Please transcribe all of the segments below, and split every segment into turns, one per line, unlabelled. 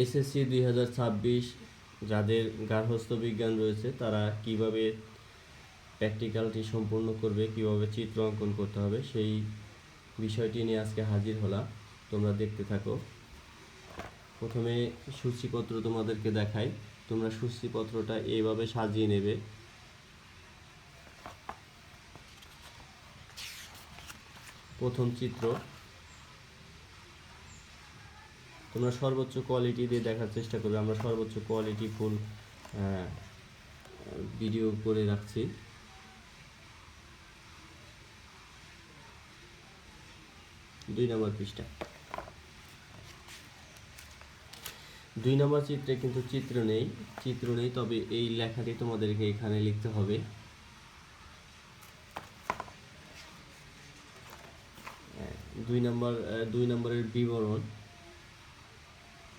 SSC 2026 যাদের গার্হস্থ্য বিজ্ঞান রয়েছে তারা কিভাবে প্র্যাকটিক্যালটি সম্পূর্ণ করবে, কিভাবে চিত্র অঙ্কন করতে হবে সেই বিষয়টি নিয়ে আজকে হাজির হলাম। তোমরা দেখতে থাকো। প্রথমে সূচিপত্র তোমাদেরকে দেখাই। তোমরা সূচিপত্রটা এইভাবে সাজিয়ে নেবে। প্রথম চিত্র তোমরা সর্বোচ্চ কোয়ালিটি দিয়ে দেখার চেষ্টা করবে। আমরা সর্বোচ্চ কোয়ালিটি ফুল ভিডিও করে রাখছি। দুই নম্বর পৃষ্ঠা। 2 নম্বর চিত্রে কিন্তু চিত্র নেই, তবে এই লেখাটি তোমাদেরকে এখানে লিখতে হবে। দুই নম্বরের বিবরণ।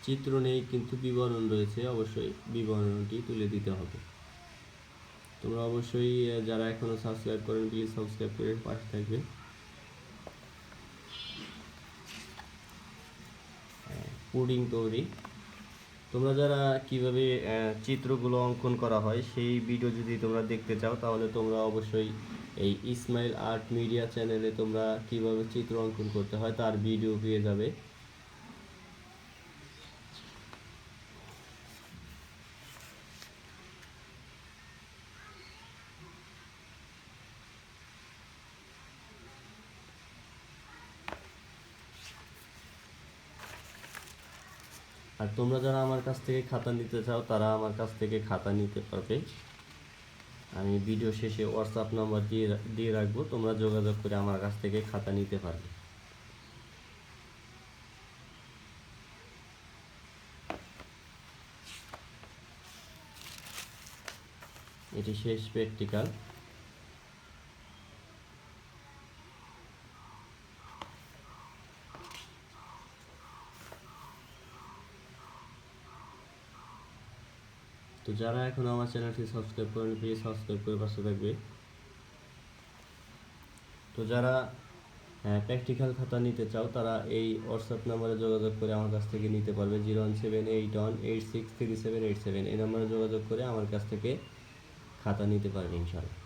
চিত্র নেই কিন্তু বিবরণ রয়েছে, অবশ্যই বিবরণটি তুলে দিতে হবে। তোমরা অবশ্যই যারা এখনো সাবস্ক্রাইব করেন প্লিজ সাবস্ক্রাইব করে পাশে থাকবে। পুডিং তৈরি। তোমরা যারা কিভাবে চিত্রগুলো অঙ্কন করা হয় সেই ভিডিও যদি তোমরা দেখতে চাও তাহলে তোমরা অবশ্যই এই ইসমাইল আর্ট মিডিয়া চ্যানেলে তোমরা কিভাবে চিত্র অঙ্কন করতে হয় তার ভিডিও পেয়ে যাবে। আর তোমরা যারা আমার কাছ থেকে খাতা নিতে চাও তারা আমার কাছ থেকে খাতা নিতে পারবে। আমি ভিডিও শেষে হোয়াটসঅ্যাপ নাম্বার দিয়ে রাখবো, তোমরা যোগাযোগ করে আমার কাছ থেকে খাতা নিতে পারবে। এটি শেষ প্র্যাকটিক্যাল। তো যারা এখন আমার চ্যানেলটি সাবস্ক্রাইব করেন প্লিজ সাবস্ক্রাইব করে পাশে থাকবে। তো যারা প্র্যাকটিক্যাল খাতা নিতে চাও তারা এই হোয়াটসঅ্যাপ নাম্বারে যোগাযোগ করে আমার কাছ থেকে নিতে পারবে। 01781863787 এই নাম্বারে যোগাযোগ করে আমার কাছ থেকে খাতা নিতে পারবে ইনশাআল্লাহ।